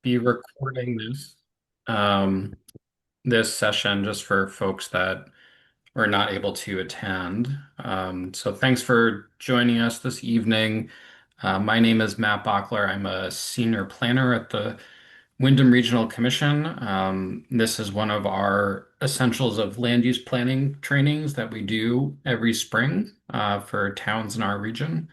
be recording um, this session just for folks that were not able to attend. So thanks for joining us this evening. My name is Matt Bockler. I'm a senior planner at the Wyndham Regional Commission. This is one of our Essentials of Land Use Planning trainings that we do every spring for towns in our region.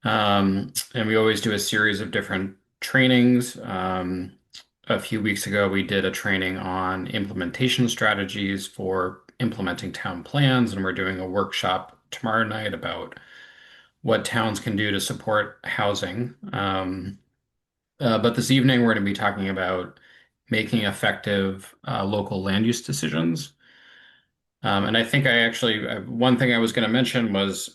And we always do a series of different trainings. A few weeks ago, we did a training on implementation strategies for implementing town plans, and we're doing a workshop tomorrow night about what towns can do to support housing. But this evening, we're going to be talking about making effective local land use decisions. And I think one thing I was going to mention was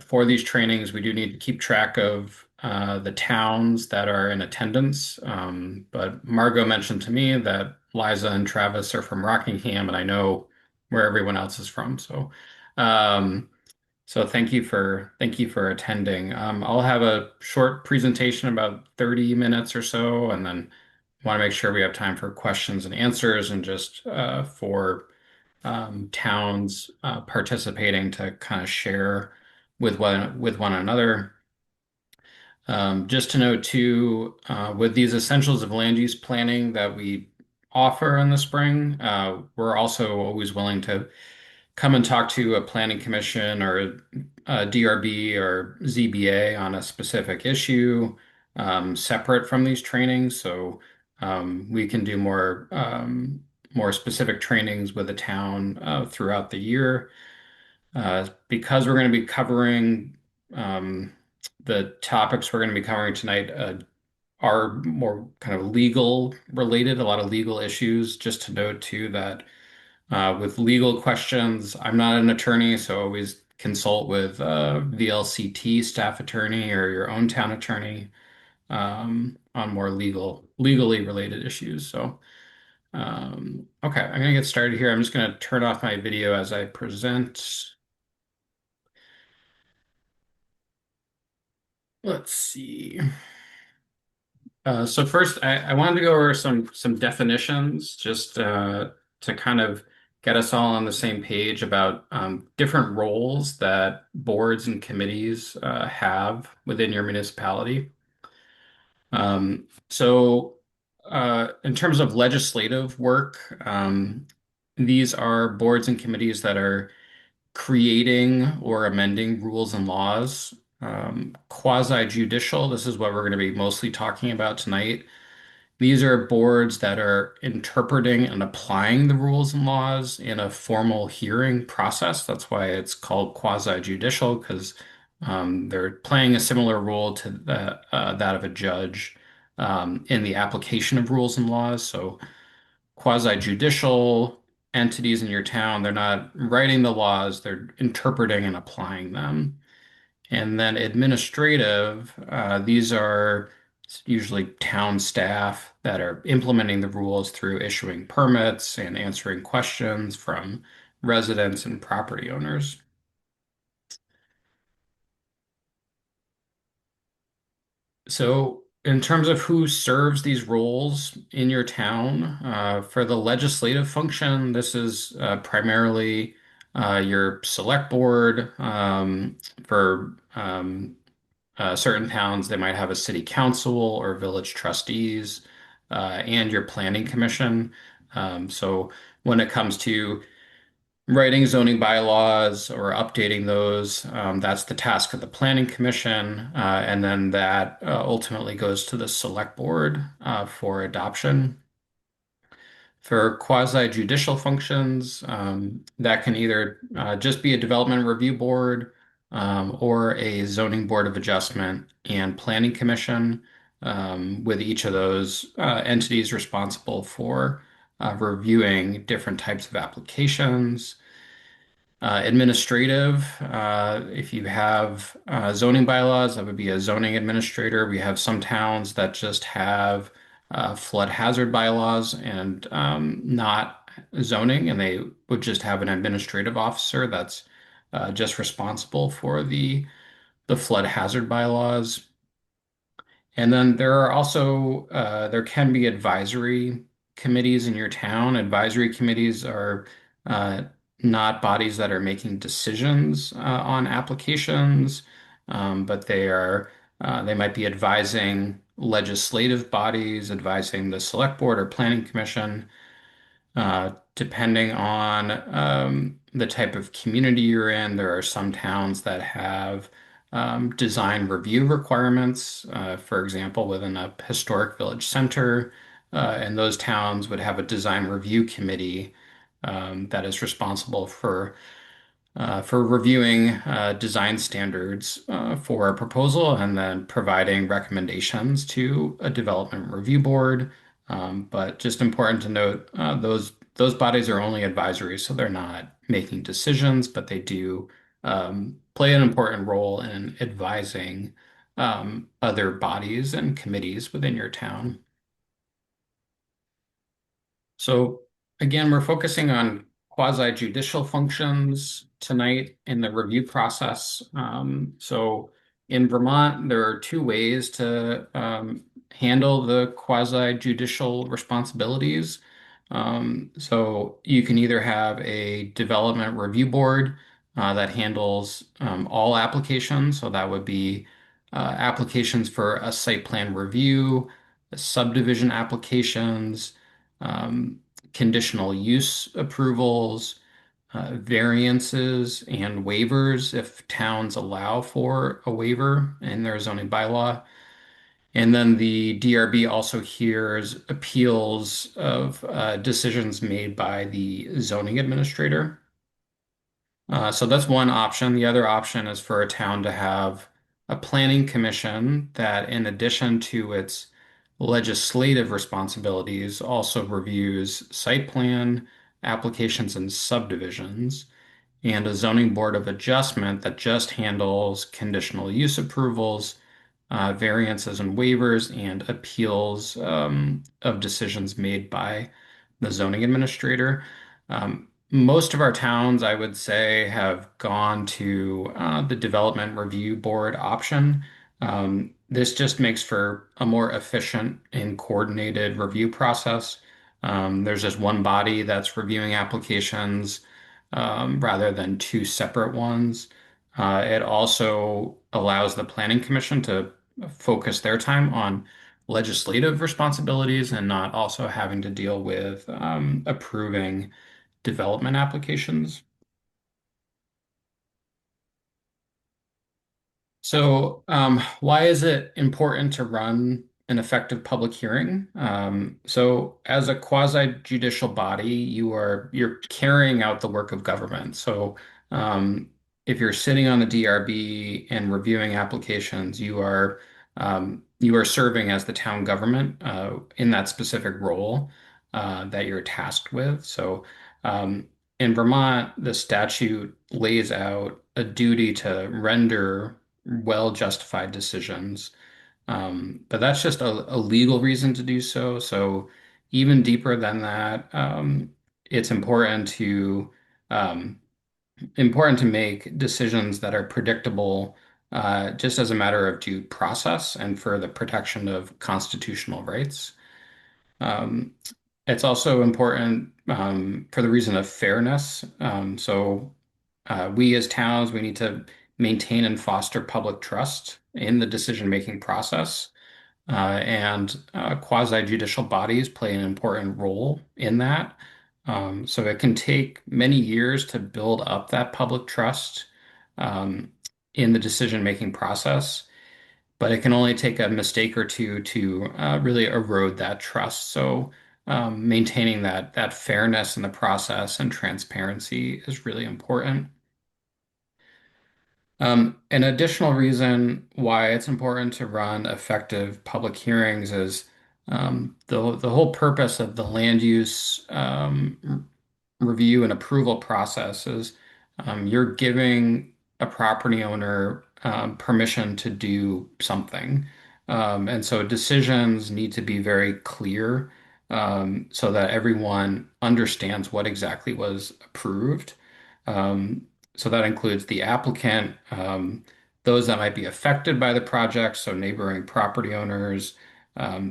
for these trainings, we do need to keep track of the towns that are in attendance. But Margot mentioned to me that Liza and Travis are from Rockingham, and I know where everyone else is from. Um, so thank you for attending. I'll have a short presentation, about 30 minutes or so, and then want to make sure we have time for questions and answers and just for towns participating to kind of share with one another. Just to note too, with these essentials of land use planning that we offer in the spring, we're also always willing to come and talk to a planning commission or a DRB or ZBA on a specific issue, separate from these trainings. So we can do more specific trainings with the town throughout the year. Because we're going to be covering the topics we're going to be covering tonight are more kind of legal related, a lot of legal issues. Just to note too that with legal questions, I'm not an attorney, so always consult with VLCT staff attorney or your own town attorney on more legally related issues. Okay, I'm gonna get started here. I'm just gonna turn off my video as I present. Let's see. So first, I wanted to go over some definitions, just to kind of get us all on the same page about different roles that boards and committees have within your municipality. In terms of legislative work, these are boards and committees that are creating or amending rules and laws. Quasi-judicial, this is what we're going to be mostly talking about tonight. These are boards that are interpreting and applying the rules and laws in a formal hearing process. That's why it's called quasi-judicial, because they're playing a similar role to that of a judge in the application of rules and laws. So quasi-judicial entities in your town, they're not writing the laws, they're interpreting and applying them. And then administrative, these are usually town staff that are implementing the rules through issuing permits and answering questions from residents and property owners. So, in terms of who serves these roles in your town, for the legislative function, this is primarily your select board. For certain towns, they might have a city council or village trustees, and your planning commission. So, when it comes to writing zoning bylaws or updating those, that's the task of the Planning Commission, and then that ultimately goes to the Select Board for adoption. For quasi-judicial functions, that can either just be a development review board or a zoning board of adjustment and planning commission, with each of those entities responsible for reviewing different types of applications. Administrative, if you have zoning bylaws, that would be a zoning administrator. We have some towns that just have flood hazard bylaws and not zoning, and they would just have an administrative officer that's just responsible for the flood hazard bylaws. And then there are also there can be advisory committees in your town. Advisory committees are uh, not bodies that are making decisions on applications, but they might be advising legislative bodies, advising the select board or planning commission. Depending on the type of community you're in, there are some towns that have design review requirements. For example, within a historic village center, and those towns would have a design review committee that is responsible for reviewing design standards for a proposal and then providing recommendations to a development review board. But just important to note, those bodies are only advisory, so they're not making decisions, but they do play an important role in advising other bodies and committees within your town. So again, we're focusing on quasi-judicial functions tonight in the review process. So in Vermont, there are two ways to handle the quasi-judicial responsibilities. So you can either have a development review board that handles all applications. So that would be applications for a site plan review, subdivision applications, um, conditional use approvals, variances, and waivers if towns allow for a waiver in their zoning bylaw. And then the DRB also hears appeals of decisions made by the zoning administrator. So that's one option. The other option is for a town to have a planning commission that, in addition to its legislative responsibilities, also reviews site plan applications and subdivisions, and a zoning board of adjustment that just handles conditional use approvals, variances and waivers, and appeals of decisions made by the zoning administrator. Most of our towns, I would say, have gone to the development review board option. This just makes for a more efficient and coordinated review process. There's just one body that's reviewing applications rather than two separate ones. It also allows the Planning Commission to focus their time on legislative responsibilities and not also having to deal with approving development applications. So, why is it important to run an effective public hearing? So, as a quasi-judicial body, you're carrying out the work of government. So, um, if you're sitting on the DRB and reviewing applications, you are serving as the town government in that specific role that you're tasked with. So, um, in Vermont, the statute lays out a duty to render well justified decisions. But that's just a legal reason to do so. So even deeper than that, it's um, important to make decisions that are predictable, just as a matter of due process and for the protection of constitutional rights. Um, it's also important for the reason of fairness. We as towns, we need to maintain and foster public trust in the decision-making process. And quasi-judicial bodies play an important role in that. So it can take many years to build up that public trust um, in the decision-making process, but it can only take a mistake or two to really erode that trust. So maintaining that fairness in the process and transparency is really important. An additional reason why it's important to run effective public hearings is the whole purpose of the land use review and approval process is you're giving a property owner permission to do something. And so decisions need to be very clear so that everyone understands what exactly was approved. Um, so that includes the applicant, those that might be affected by the project, so neighboring property owners,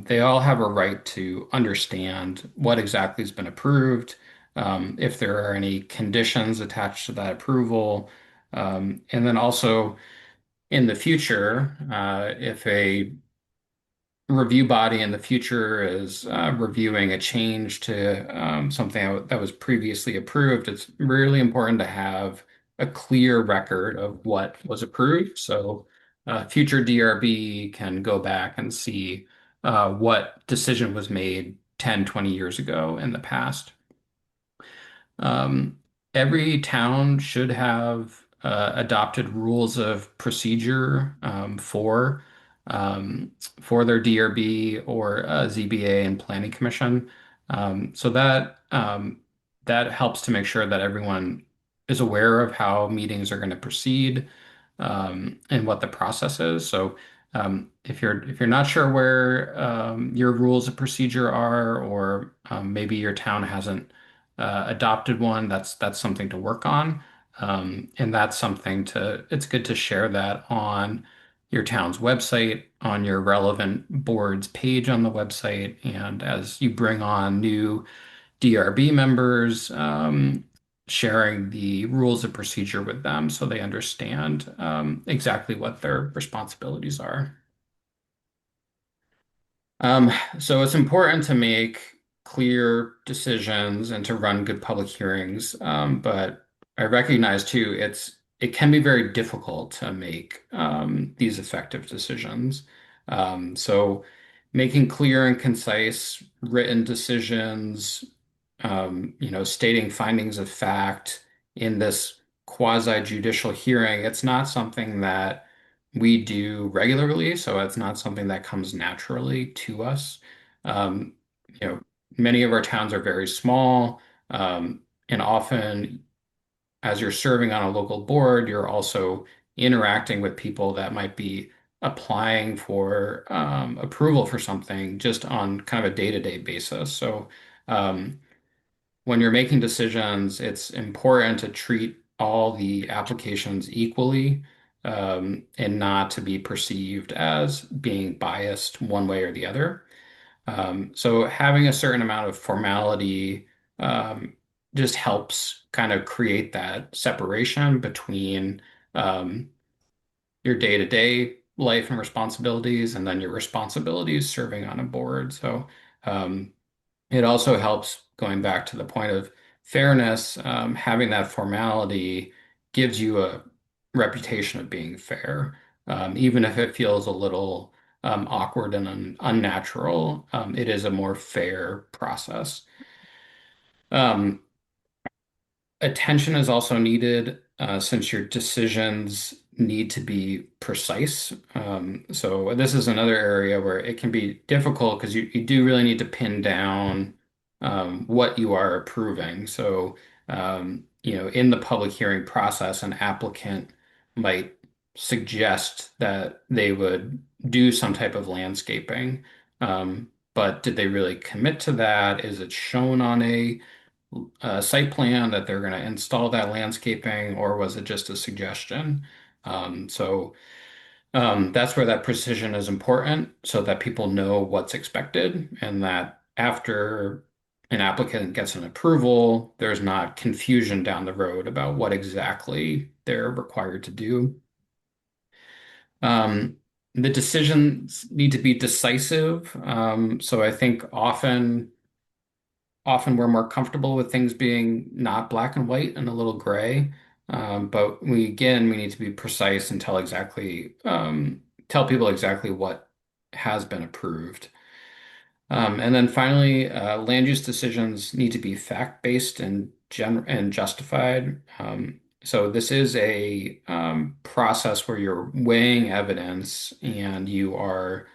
they all have a right to understand what exactly has been approved, if there are any conditions attached to that approval, and then also in the future, if a review body in the future is reviewing a change to something that was previously approved, it's really important to have a clear record of what was approved. So future DRB can go back and see what decision was made 10, 20 years ago in the past. Um, every town should have adopted rules of procedure um, for their DRB or ZBA and Planning Commission. So that helps to make sure that everyone is aware of how meetings are going to proceed and what the process is. So if you're not sure where your rules of procedure are, or maybe your town hasn't adopted one, that's something to work on. And that's something it's good to share that on your town's website, on your relevant board's page on the website, and as you bring on new DRB members, sharing the rules of procedure with them so they understand exactly what their responsibilities are. Um, so it's important to make clear decisions and to run good public hearings. But I recognize too, it can be very difficult to make these effective decisions. So making clear and concise written decisions, stating findings of fact in this quasi judicial hearing, it's not something that we do regularly, so it's not something that comes naturally to us. Um, you know, many of our towns are very small, and often as you're serving on a local board, you're also interacting with people that might be applying for approval for something just on kind of a day-to-day basis. So um, when you're making decisions, it's important to treat all the applications equally, and not to be perceived as being biased one way or the other. So having a certain amount of formality um, just helps kind of create that separation between um, your day-to-day life and responsibilities and then your responsibilities serving on a board. So um, it also helps, going back to the point of fairness, having that formality gives you a reputation of being fair, even if it feels a little awkward and unnatural. It is a more fair process. Um, Attention is also needed since your decisions need to be precise. So this is another area where it can be difficult because you do really need to pin down what you are approving. So, in the public hearing process, an applicant might suggest that they would do some type of landscaping. But did they really commit to that? Is it shown on a site plan that they're going to install that landscaping, or was it just a suggestion? That's where that precision is important so that people know what's expected and that after an applicant gets an approval, there's not confusion down the road about what exactly they're required to do. Um, the decisions need to be decisive. So I think often we're more comfortable with things being not black and white and a little gray. But we need to be precise and tell people exactly what has been approved. And then finally, land use decisions need to be fact-based and justified. So this is a process where you're weighing evidence and you are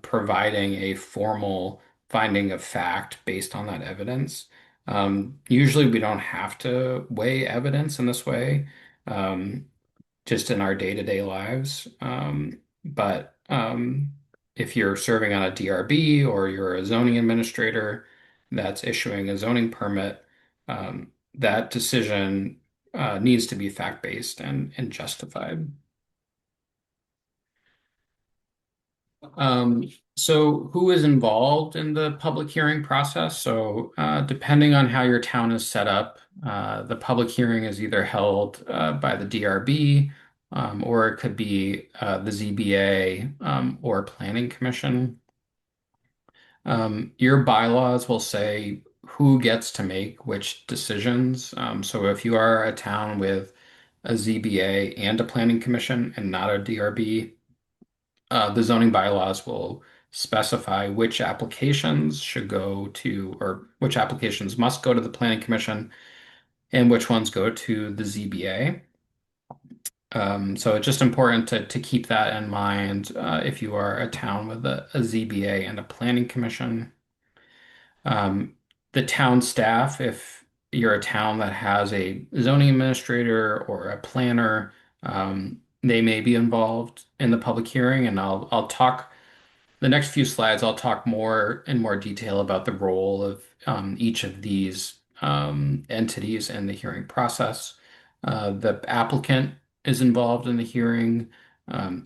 providing a formal finding of fact based on that evidence. Usually, we don't have to weigh evidence in this way. Um, just in our day-to-day lives. But if you're serving on a DRB or you're a zoning administrator that's issuing a zoning permit, that decision needs to be fact-based and justified. Um, so who is involved in the public hearing process? So depending on how your town is set up, the public hearing is either held by the DRB, or it could be the ZBA, or Planning Commission. Your bylaws will say who gets to make which decisions. So if you are a town with a ZBA and a Planning Commission and not a DRB, the zoning bylaws will specify which applications should go to, or which applications must go to the Planning Commission and which ones go to the ZBA. So it's just important to keep that in mind if you are a town with a ZBA and a Planning Commission. Um, the town staff, if you're a town that has a zoning administrator or a planner, they may be involved in the public hearing, and I'll talk the next few slides. I'll talk more in more detail about the role of each of these entities in the hearing process. The applicant is involved in the hearing,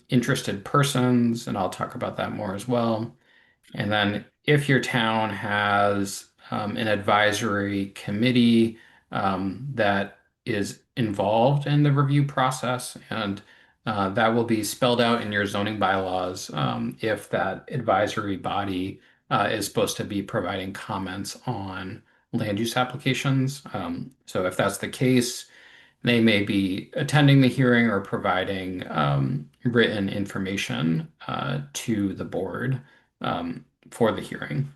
interested persons, and I'll talk about that more as well. And then if your town has an advisory committee that is involved in the review process, and that will be spelled out in your zoning bylaws if that advisory body is supposed to be providing comments on land use applications. So if that's the case, they may be attending the hearing or providing written information to the board for the hearing.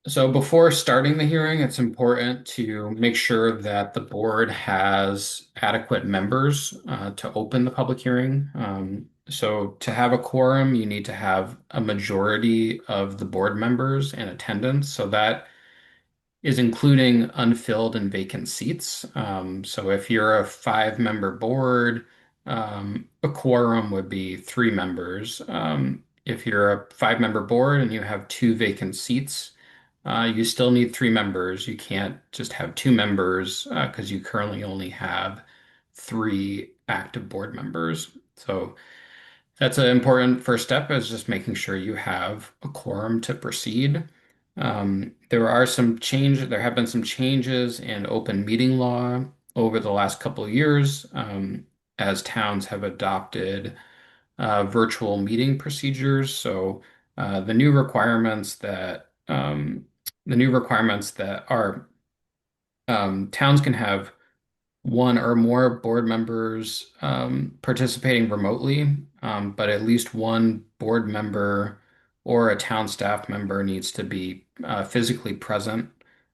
So before starting the hearing, it's important to make sure that the board has adequate members to open the public hearing. So to have a quorum, you need to have a majority of the board members in attendance. So that is including unfilled and vacant seats. So if you're a five-member board, a quorum would be three members. If you're a five-member board and you have two vacant seats, you still need three members. You can't just have two members because you currently only have three active board members. So that's an important first step, is just making sure you have a quorum to proceed. There have been some changes in open meeting law over the last couple of years, as towns have adopted virtual meeting procedures. So the new requirements that are towns can have one or more board members participating remotely, but at least one board member or a town staff member needs to be physically present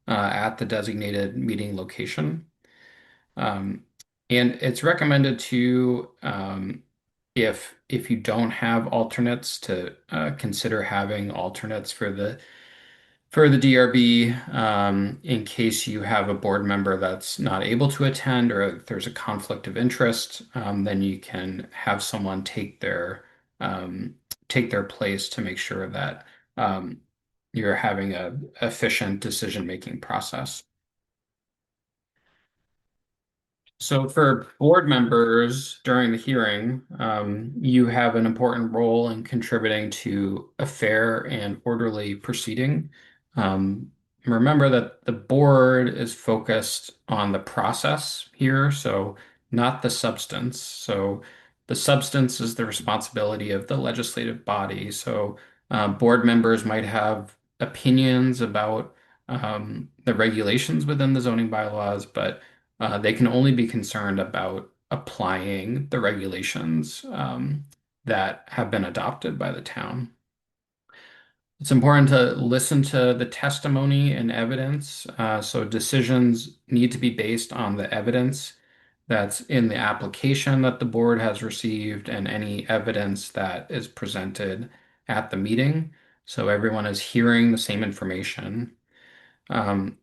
at the designated meeting location. Um, and it's recommended to, if you don't have alternates, to consider having alternates for the DRB, in case you have a board member that's not able to attend, or if there's a conflict of interest, then you can have someone um, take their place to make sure that you're having a efficient decision-making process. So for board members during the hearing, you have an important role in contributing to a fair and orderly proceeding. Um, Remember that the board is focused on the process here, so not the substance. So the substance is the responsibility of the legislative body. So board members might have opinions about the regulations within the zoning bylaws, but they can only be concerned about applying the regulations that have been adopted by the town. It's important to listen to the testimony and evidence. So decisions need to be based on the evidence that's in the application that the board has received and any evidence that is presented at the meeting. So everyone is hearing the same information. Um,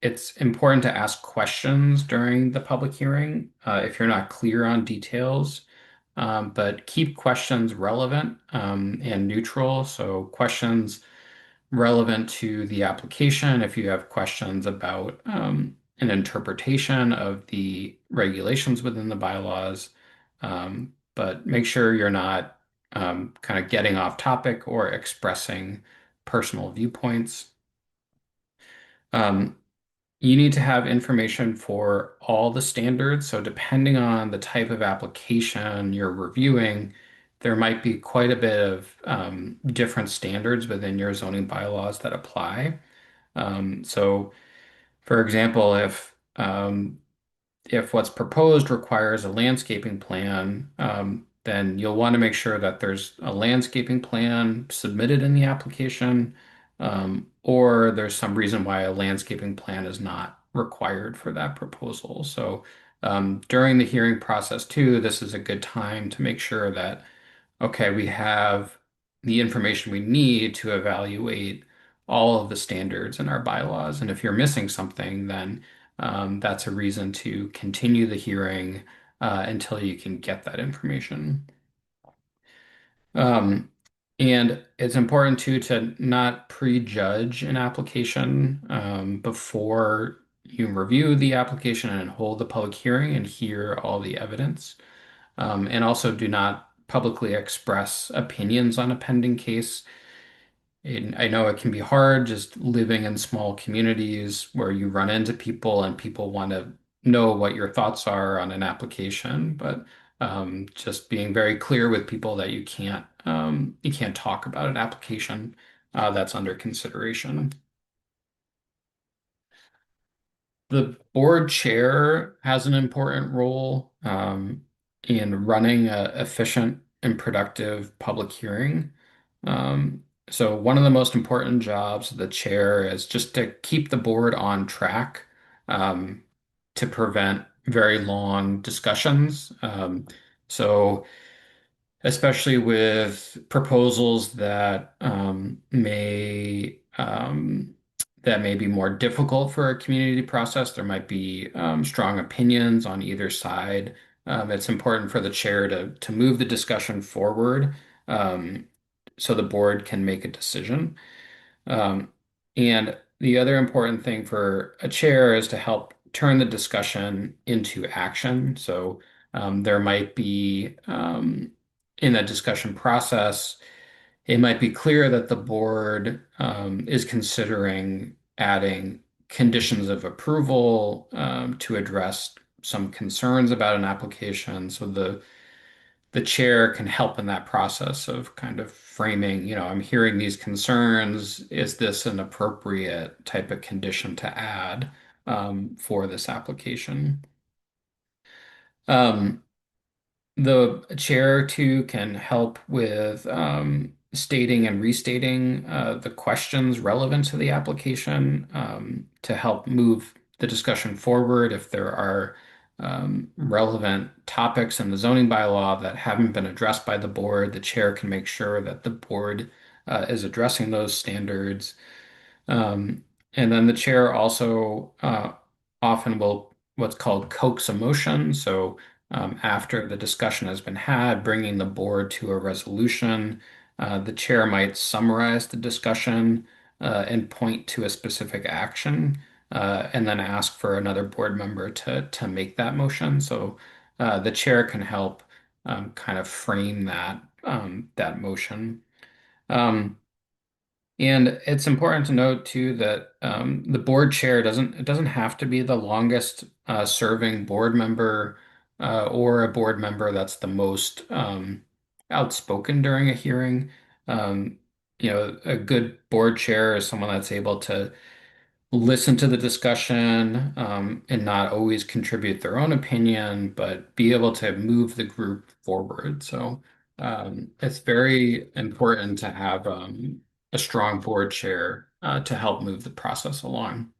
it's important to ask questions during the public hearing if you're not clear on details, but keep questions relevant and neutral. So questions relevant to the application. If you have questions about an interpretation of the regulations within the bylaws, But make sure you're not kind of getting off topic or expressing personal viewpoints. Um, you need to have information for all the standards. So depending on the type of application you're reviewing, there might be quite a bit of different standards within your zoning bylaws that apply. So, for example, if what's proposed requires a landscaping plan, then you'll want to make sure that there's a landscaping plan submitted in the application, or there's some reason why a landscaping plan is not required for that proposal. So, during the hearing process too, this is a good time to make sure that okay, we have the information we need to evaluate all of the standards in our bylaws. And if you're missing something, then that's a reason to continue the hearing until you can get that information. Um, and it's important too to not prejudge an application before you review the application and hold the public hearing and hear all the evidence. And also do not publicly express opinions on a pending case. And I know it can be hard just living in small communities where you run into people and people want to know what your thoughts are on an application, but just being very clear with people that you can't talk about an application that's under consideration. The board chair has an important role in running a efficient and productive public hearing. So one of the most important jobs of the chair is just to keep the board on track um, to prevent very long discussions. So especially with proposals that may be more difficult for a community process. There might be strong opinions on either side. It's important for the chair to move the discussion forward um, so the board can make a decision. Um, and the other important thing for a chair is to help turn the discussion into action. So there might be in a discussion process, it might be clear that the board is considering adding conditions of approval to address some concerns about an application. So the chair can help in that process of kind of framing, I'm hearing these concerns. Is this an appropriate type of condition to add for this application? Um, the chair too can help with stating and restating the questions relevant to the application to help move the discussion forward. If there are relevant topics in the zoning bylaw that haven't been addressed by the board, the chair can make sure that the board is addressing those standards. Um, and then the chair also often will what's called coax a motion. So after the discussion has been had, bringing the board to a resolution, the chair might summarize the discussion and point to a specific action, and then ask for another board member to make that motion. So the chair can help kind of frame that motion. Um, and it's important to note too that the board chair doesn't have to be the longest serving board member or a board member that's the most outspoken during a hearing. Um, a good board chair is someone that's able to listen to the discussion and not always contribute their own opinion, but be able to move the group forward. So it's very important to have a strong board chair to help move the process along.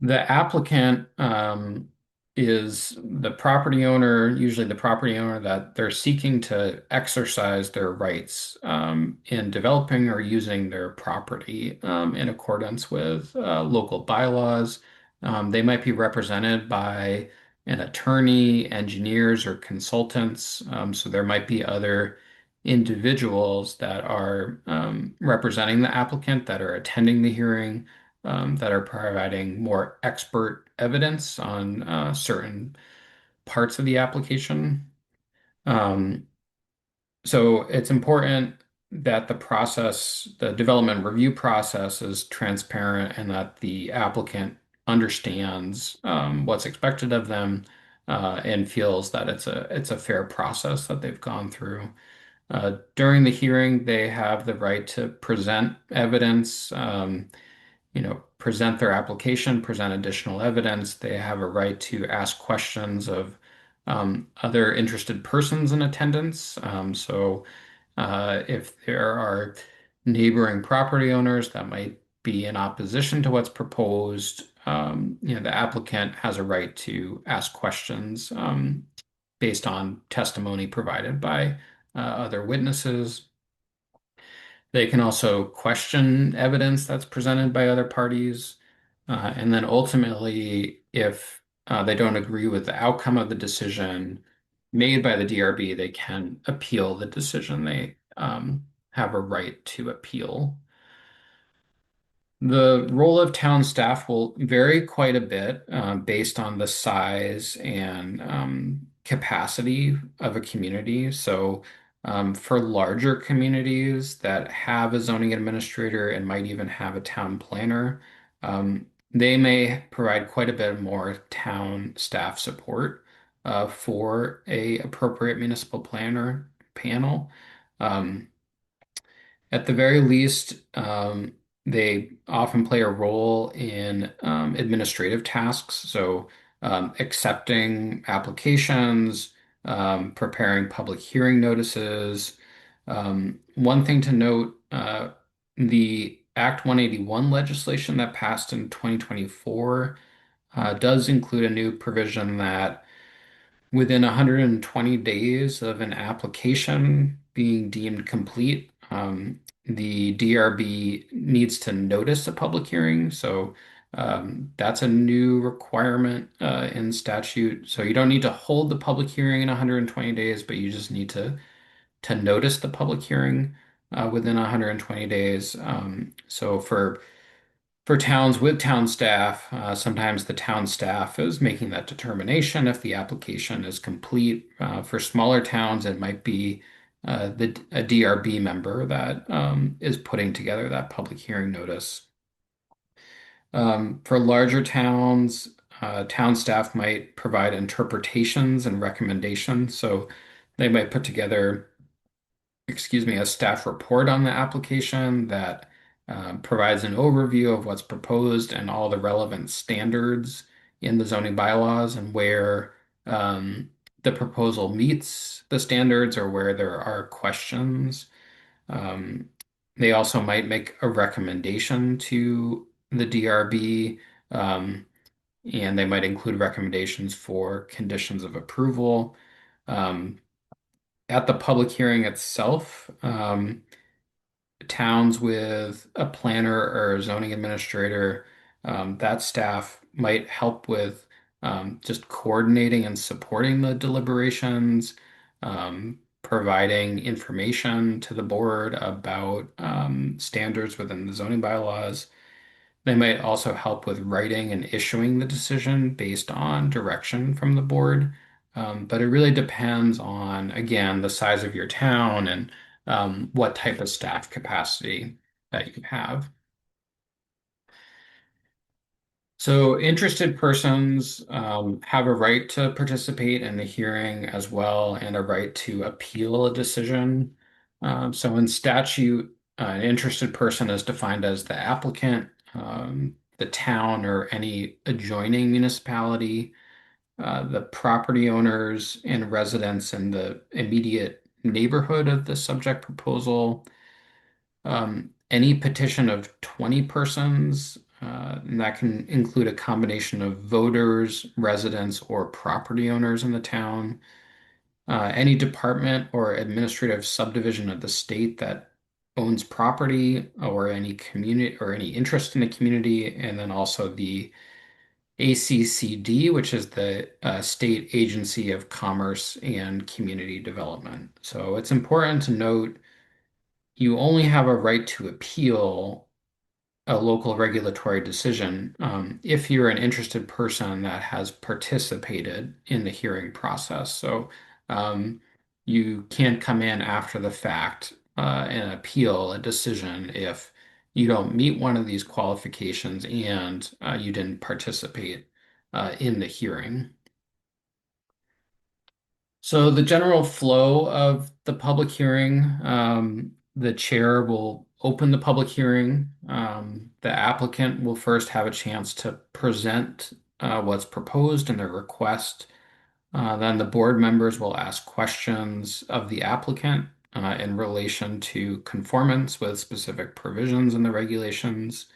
The applicant is the property owner, usually the property owner that they're seeking to exercise their rights in developing or using their property in accordance with local bylaws. They might be represented by an attorney, engineers, or consultants. So there might be other individuals that are representing the applicant that are attending the hearing that are providing more expert evidence on certain parts of the application. Um, so it's important that the development review process is transparent and that the applicant understands what's expected of them and feels that it's a fair process that they've gone through. During the hearing, they have the right to present evidence, present their application, present additional evidence. They have a right to ask questions of other interested persons in attendance. If there are neighboring property owners that might be in opposition to what's proposed, the applicant has a right to ask questions based on testimony provided by other witnesses. They can also question evidence that's presented by other parties. And then ultimately, if they don't agree with the outcome of the decision made by the DRB, they can appeal the decision. They have a right to appeal. The role of town staff will vary quite a bit based on the size and capacity of a community. For larger communities that have a zoning administrator and might even have a town planner, they may provide quite a bit more town staff support for a appropriate municipal planner panel. Um, at the very least, they often play a role in administrative tasks. Accepting applications, preparing public hearing notices. One thing to note, the Act 181 legislation that passed in 2024 does include a new provision that within 120 days of an application being deemed complete, the DRB needs to notice a public hearing. That's a new requirement in statute. So you don't need to hold the public hearing in 120 days, but you just need to notice the public hearing within 120 days. For towns with town staff, sometimes the town staff is making that determination if the application is complete. For smaller towns, it might be a DRB member that is putting together that public hearing notice. For larger towns, town staff might provide interpretations and recommendations. So they might put together, a staff report on the application that provides an overview of what's proposed and all the relevant standards in the zoning bylaws and where the proposal meets the standards or where there are questions. Um, they also might make a recommendation to the DRB, and they might include recommendations for conditions of approval. Um, at the public hearing itself, towns with a planner or a zoning administrator, that staff might help with just coordinating and supporting the deliberations, providing information to the board about standards within the zoning bylaws. They might also help with writing and issuing the decision based on direction from the board. But it really depends on, again, the size of your town and what type of staff capacity that you have. So interested persons have a right to participate in the hearing as well and a right to appeal a decision. So in statute, an interested person is defined as the applicant, the town or any adjoining municipality, the property owners and residents in the immediate neighborhood of the subject proposal, any petition of 20 persons, and that can include a combination of voters, residents, or property owners in the town. Any department or administrative subdivision of the state that owns property or any community or any interest in the community, and then also the ACCD, which is the State Agency of Commerce and Community Development. So it's important to note you only have a right to appeal a local regulatory decision, if you're an interested person that has participated in the hearing process. So um, you can't come in after the fact and appeal a decision if you don't meet one of these qualifications and you didn't participate in the hearing. So the general flow of the public hearing, the chair will open the public hearing. The applicant will first have a chance to present what's proposed in their request. Then the board members will ask questions of the applicant in relation to conformance with specific provisions in the regulations.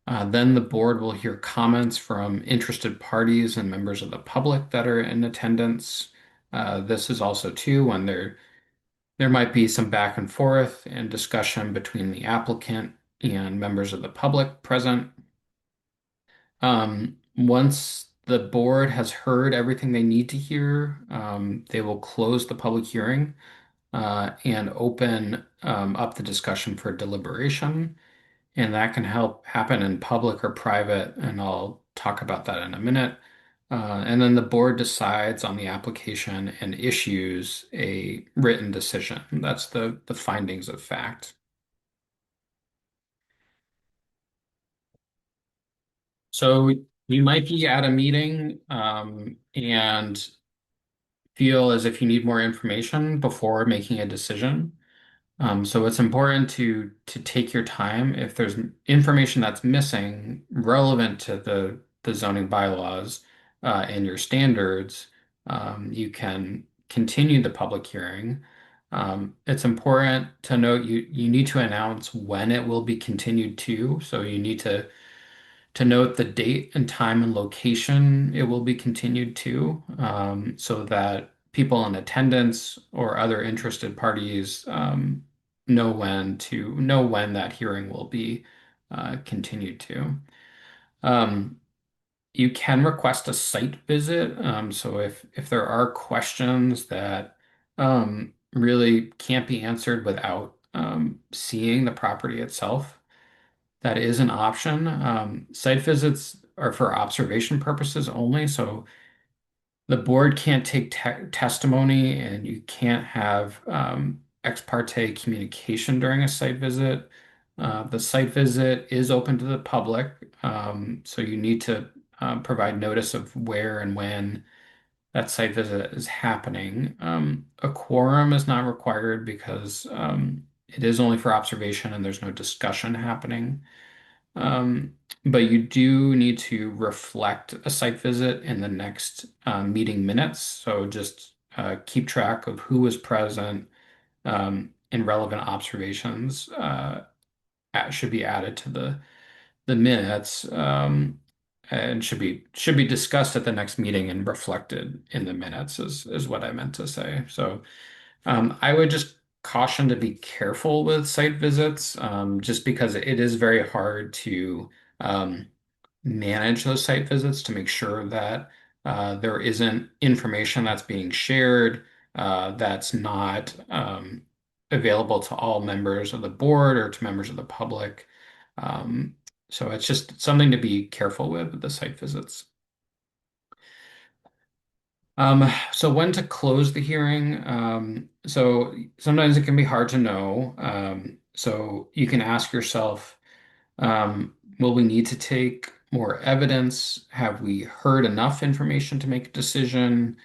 Then the board will hear comments from interested parties and members of the public that are in attendance. This is also too when there might be some back and forth and discussion between the applicant and members of the public present. Once the board has heard everything they need to hear, they will close the public hearing and open up the discussion for deliberation. And that can help happen in public or private, and I'll talk about that in a minute. And then the board decides on the application and issues a written decision. That's the findings of fact. So you might be at a meeting and feel as if you need more information before making a decision. So it's important to take your time. If there's information that's missing relevant to the zoning bylaws and your standards, you can continue the public hearing. It's important to note you need to announce when it will be continued to. So you need to note the date and time and location it will be continued to, so that people in attendance or other interested parties know when that hearing will be continued to. Um, you can request a site visit. So if there are questions that really can't be answered without seeing the property itself, that is an option. Site visits are for observation purposes only, so the board can't take testimony and you can't have ex parte communication during a site visit. The site visit is open to the public, so you need to provide notice of where and when that site visit is happening. A quorum is not required because it is only for observation and there's no discussion happening. Um, but you do need to reflect a site visit in the next meeting minutes. So just keep track of who was present and relevant observations should be added to the minutes and should be discussed at the next meeting and reflected in the minutes is what I meant to say. So I would just caution to be careful with site visits, just because it is very hard to um, manage those site visits to make sure that there isn't information that's being shared that's not available to all members of the board or to members of the public. Um, so it's just something to be careful with the site visits. So when to close the hearing? So sometimes it can be hard to know. So you can ask yourself, will we need to take more evidence? Have we heard enough information to make a decision?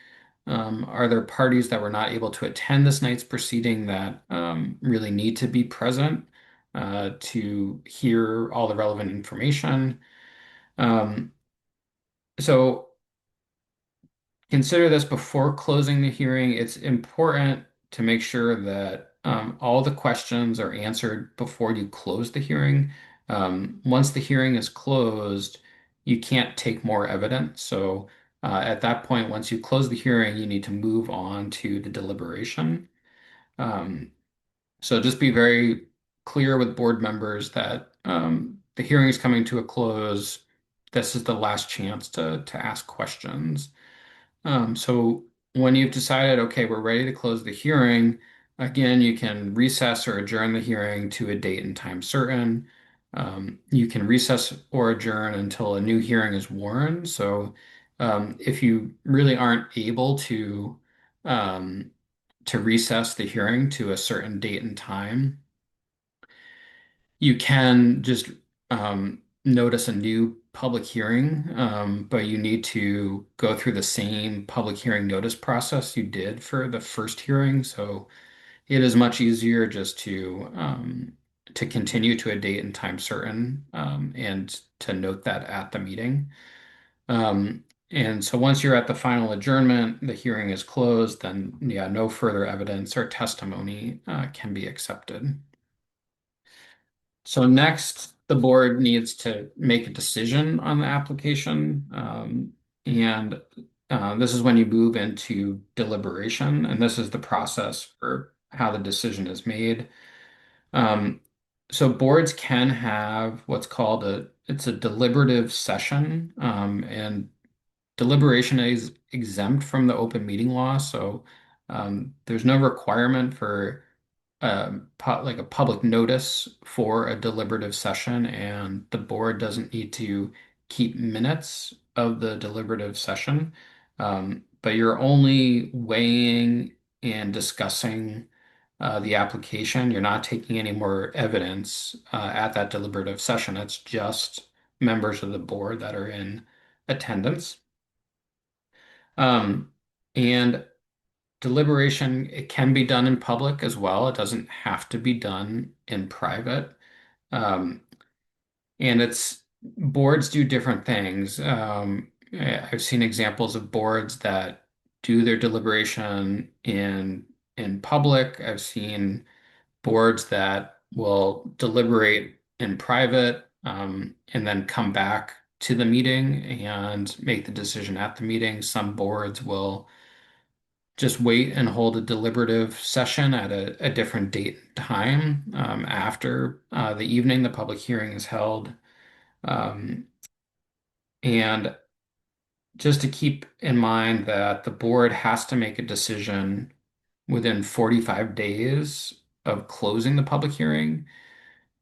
Are there parties that were not able to attend this night's proceeding that really need to be present to hear all the relevant information? Um, so consider this before closing the hearing. It's important to make sure that all the questions are answered before you close the hearing. Once the hearing is closed, you can't take more evidence. So at that point, once you close the hearing, you need to move on to the deliberation. Um, so just be very clear with board members that the hearing is coming to a close. This is the last chance to ask questions. So when you've decided, okay, we're ready to close the hearing, again, you can recess or adjourn the hearing to a date and time certain. You can recess or adjourn until a new hearing is warned. So, if you really aren't able um, to recess the hearing to a certain date and time, you can just notice a new public hearing, but you need to go through the same public hearing notice process you did for the first hearing. So it is much easier just to continue to a date and time certain, and to note that at the meeting. And so once you're at the final adjournment, the hearing is closed, then yeah, no further evidence or testimony can be accepted. So next, the board needs to make a decision on the application. And this is when you move into deliberation, and this is the process for how the decision is made. Um, so boards can have what's called it's a deliberative session, and deliberation is exempt from the open meeting law. So there's no requirement for like a public notice for a deliberative session, and the board doesn't need to keep minutes of the deliberative session. But you're only weighing and discussing the application. You're not taking any more evidence at that deliberative session. It's just members of the board that are in attendance. Um, and Deliberation, it can be done in public as well. It doesn't have to be done in private. Um, and it's boards do different things. I've seen examples of boards that do their deliberation in public. I've seen boards that will deliberate in private, and then come back to the meeting and make the decision at the meeting. Some boards will just wait and hold a deliberative session at a different date and time, after the evening the public hearing is held. Um, and just to keep in mind that the board has to make a decision within 45 days of closing the public hearing.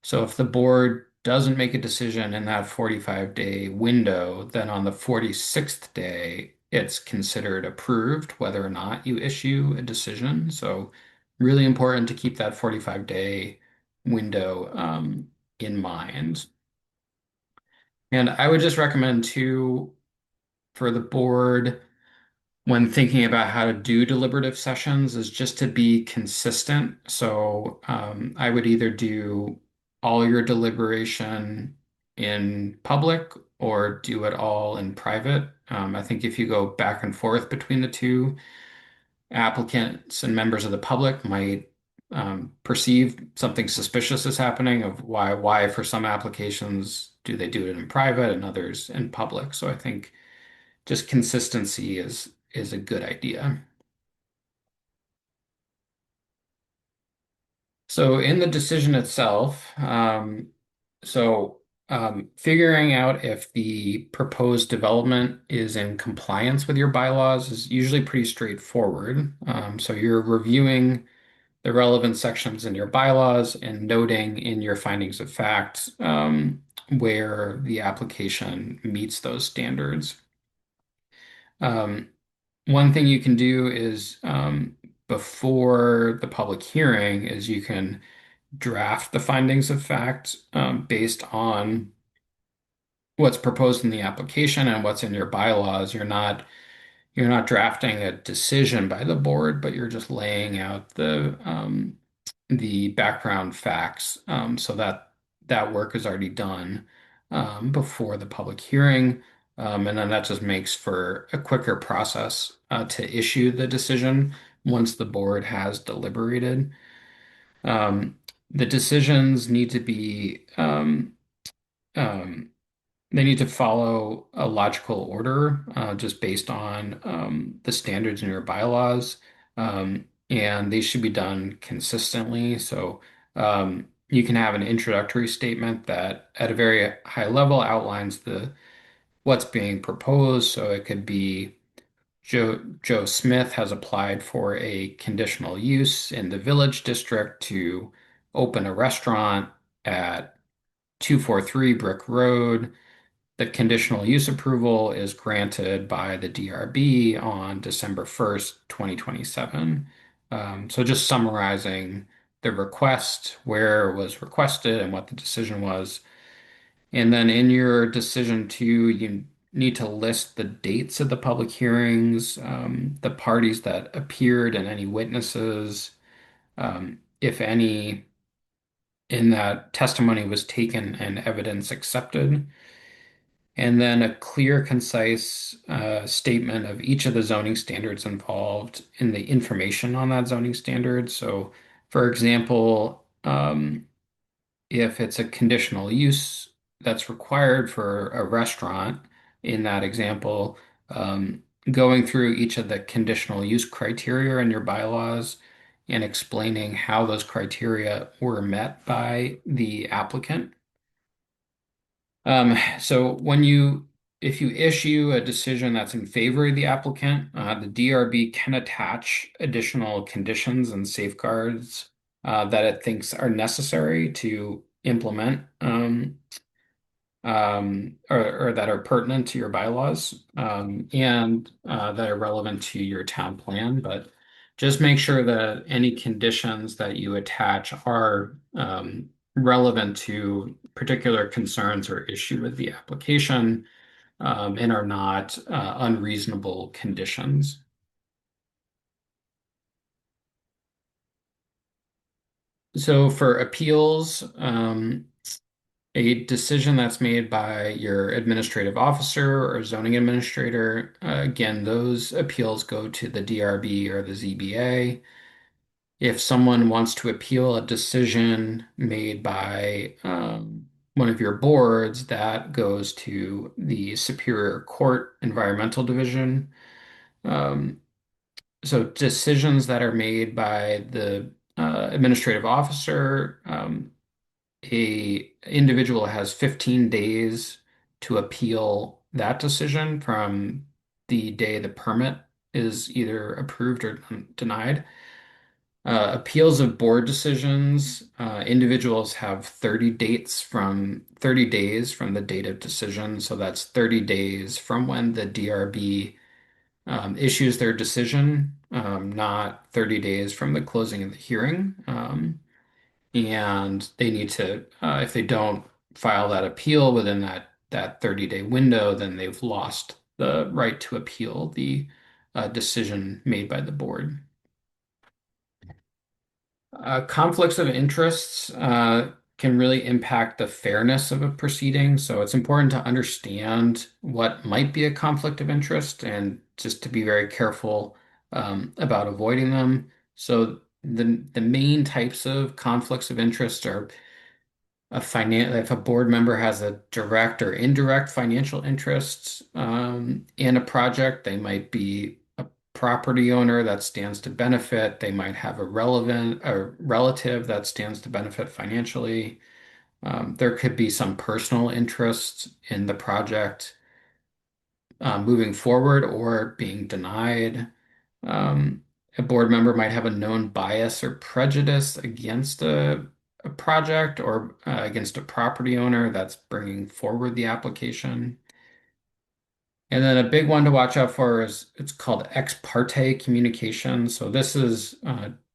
So if the board doesn't make a decision in that 45-day window, then on the 46th day, it's considered approved whether or not you issue a decision. So really important to keep that 45-day window in mind. And I would just recommend too, for the board, when thinking about how to do deliberative sessions, is just to be consistent. So I would either do all your deliberation in public or do it all in private. I think if you go back and forth between the two, applicants and members of the public might perceive something suspicious is happening of why for some applications do they do it in private and others in public. So I think just consistency is a good idea. So in the decision itself, figuring out if the proposed development is in compliance with your bylaws is usually pretty straightforward. So you're reviewing the relevant sections in your bylaws and noting in your findings of fact, where the application meets those standards. Um, One thing you can do is, before the public hearing is you can draft the findings of fact, based on what's proposed in the application and what's in your bylaws. You're not drafting a decision by the board, but you're just laying out the background facts, so that that work is already done before the public hearing. And then that just makes for a quicker process to issue the decision once the board has deliberated. Um, the decisions need to be um, they need to follow a logical order, just based on the standards in your bylaws, and they should be done consistently. So you can have an introductory statement that, at a very high level, outlines the what's being proposed. So it could be Joe Smith has applied for a conditional use in the Village District to open a restaurant at 243 Brick Road. The conditional use approval is granted by the DRB on December 1st, 2027. So just summarizing the request, where it was requested and what the decision was. And then in your decision too, you need to list the dates of the public hearings, the parties that appeared and any witnesses, if any, in that testimony was taken and evidence accepted. And then a clear, concise statement of each of the zoning standards involved in the information on that zoning standard. So, for example, if it's a conditional use that's required for a restaurant, in that example, going through each of the conditional use criteria in your bylaws and explaining how those criteria were met by the applicant. So if you issue a decision that's in favor of the applicant, the DRB can attach additional conditions and safeguards that it thinks are necessary to implement or that are pertinent to your bylaws and that are relevant to your town plan. But just make sure that any conditions that you attach are relevant to particular concerns or issue with the application and are not unreasonable conditions. So for appeals, a decision that's made by your administrative officer or zoning administrator, again, those appeals go to the DRB or the ZBA. If someone wants to appeal a decision made by one of your boards, that goes to the Superior Court Environmental Division. Um, so decisions that are made by the administrative officer, a individual has 15 days to appeal that decision from the day the permit is either approved or denied. Appeals of board decisions, individuals have 30 days from the date of decision. So that's 30 days from when the DRB issues their decision, not 30 days from the closing of the hearing. And they need to, if they don't file that appeal within that 30-day window, then they've lost the right to appeal the decision made by the board. Conflicts of interests can really impact the fairness of a proceeding. So it's important to understand what might be a conflict of interest and just to be very careful about avoiding them. So the main types of conflicts of interest are if a board member has a direct or indirect financial interest in a project, they might be a property owner that stands to benefit. They might have a relative that stands to benefit financially. There could be some personal interest in the project moving forward or being denied. Um, a board member might have a known bias or prejudice against a project or against a property owner that's bringing forward the application. And then a big one to watch out for is it's called ex parte communication. So this is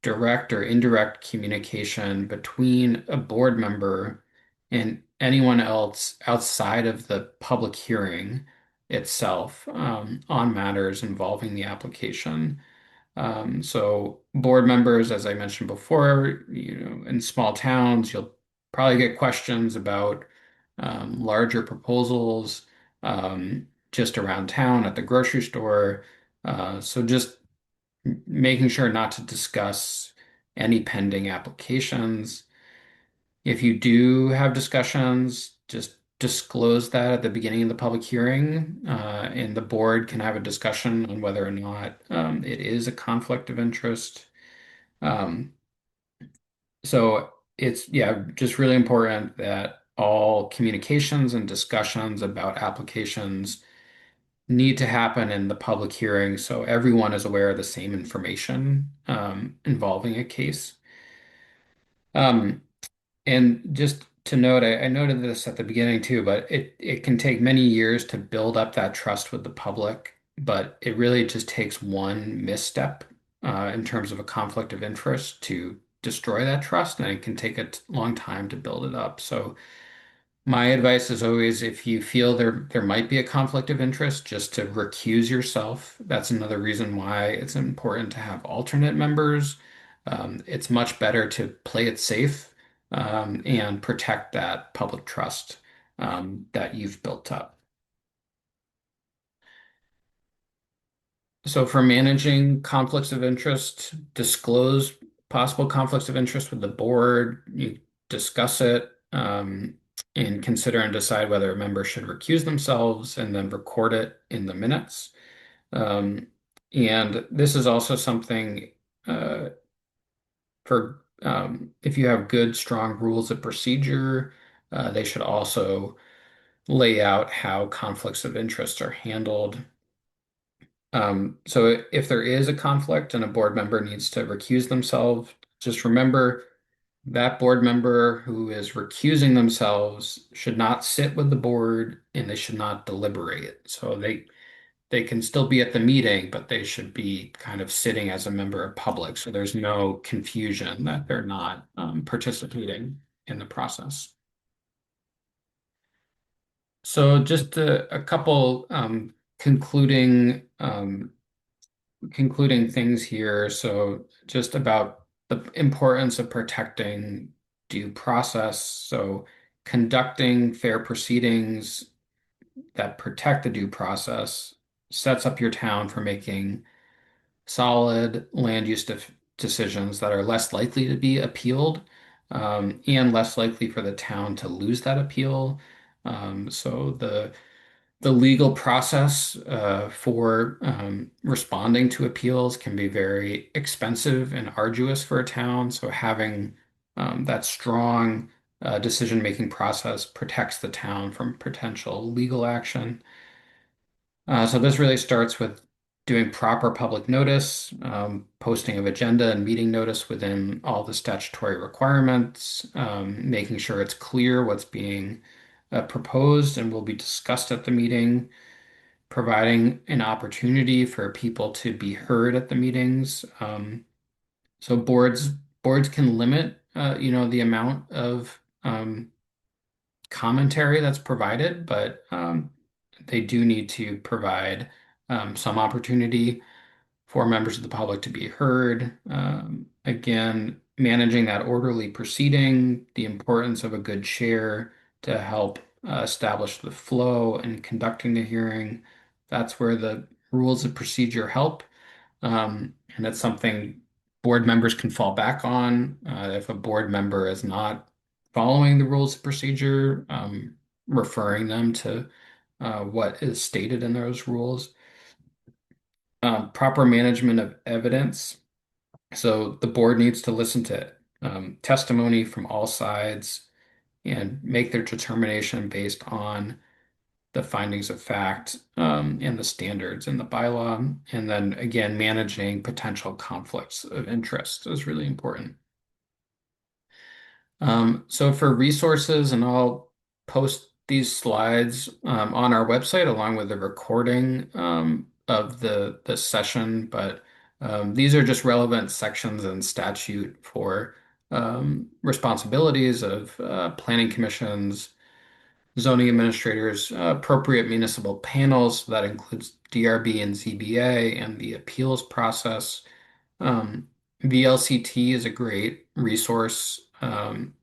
direct or indirect communication between a board member and anyone else outside of the public hearing itself on matters involving the application. So board members, as I mentioned before, in small towns, you'll probably get questions about larger proposals just around town at the grocery store. So just making sure not to discuss any pending applications. If you do have discussions, just disclose that at the beginning of the public hearing, and the board can have a discussion on whether or not it is a conflict of interest. Um, so it's, yeah, just really important that all communications and discussions about applications need to happen in the public hearing so everyone is aware of the same information involving a case. Um, And just to note, I noted this at the beginning too, but it can take many years to build up that trust with the public, but it really just takes one misstep in terms of a conflict of interest to destroy that trust, and it can take a long time to build it up. So my advice is always if you feel there might be a conflict of interest, just to recuse yourself. That's another reason why it's important to have alternate members. It's much better to play it safe and protect that public trust that you've built up. So for managing conflicts of interest, disclose possible conflicts of interest with the board. You discuss it and consider and decide whether a member should recuse themselves and then record it in the minutes. Um, and this is also something for if you have good, strong rules of procedure, they should also lay out how conflicts of interest are handled. So if there is a conflict and a board member needs to recuse themselves, just remember that board member who is recusing themselves should not sit with the board and they should not deliberate. So they can still be at the meeting, but they should be kind of sitting as a member of public. So there's no confusion that they're not participating in the process. So just a couple concluding things here. So just about the importance of protecting due process. So conducting fair proceedings that protect the due process sets up your town for making solid land use decisions that are less likely to be appealed, and less likely for the town to lose that appeal. So the legal process for responding to appeals can be very expensive and arduous for a town. So having that strong decision-making process protects the town from potential legal action. So this really starts with doing proper public notice, posting of agenda and meeting notice within all the statutory requirements, making sure it's clear what's being proposed and will be discussed at the meeting, providing an opportunity for people to be heard at the meetings. So boards can limit, the amount of commentary that's provided, but they do need to provide some opportunity for members of the public to be heard. Again, managing that orderly proceeding, the importance of a good chair to help establish the flow and conducting the hearing. That's where the rules of procedure help. And that's something board members can fall back on. If a board member is not following the rules of procedure, referring them to what is stated in those rules. Proper management of evidence. So the board needs to listen to testimony from all sides and make their determination based on the findings of fact and the standards in the bylaw. And then again, managing potential conflicts of interest is really important. So for resources, and I'll post these slides on our website along with the recording of the session, but these are just relevant sections in statute for responsibilities of planning commissions, zoning administrators, appropriate municipal panels. So that includes DRB and ZBA and the appeals process. VLCT is a great resource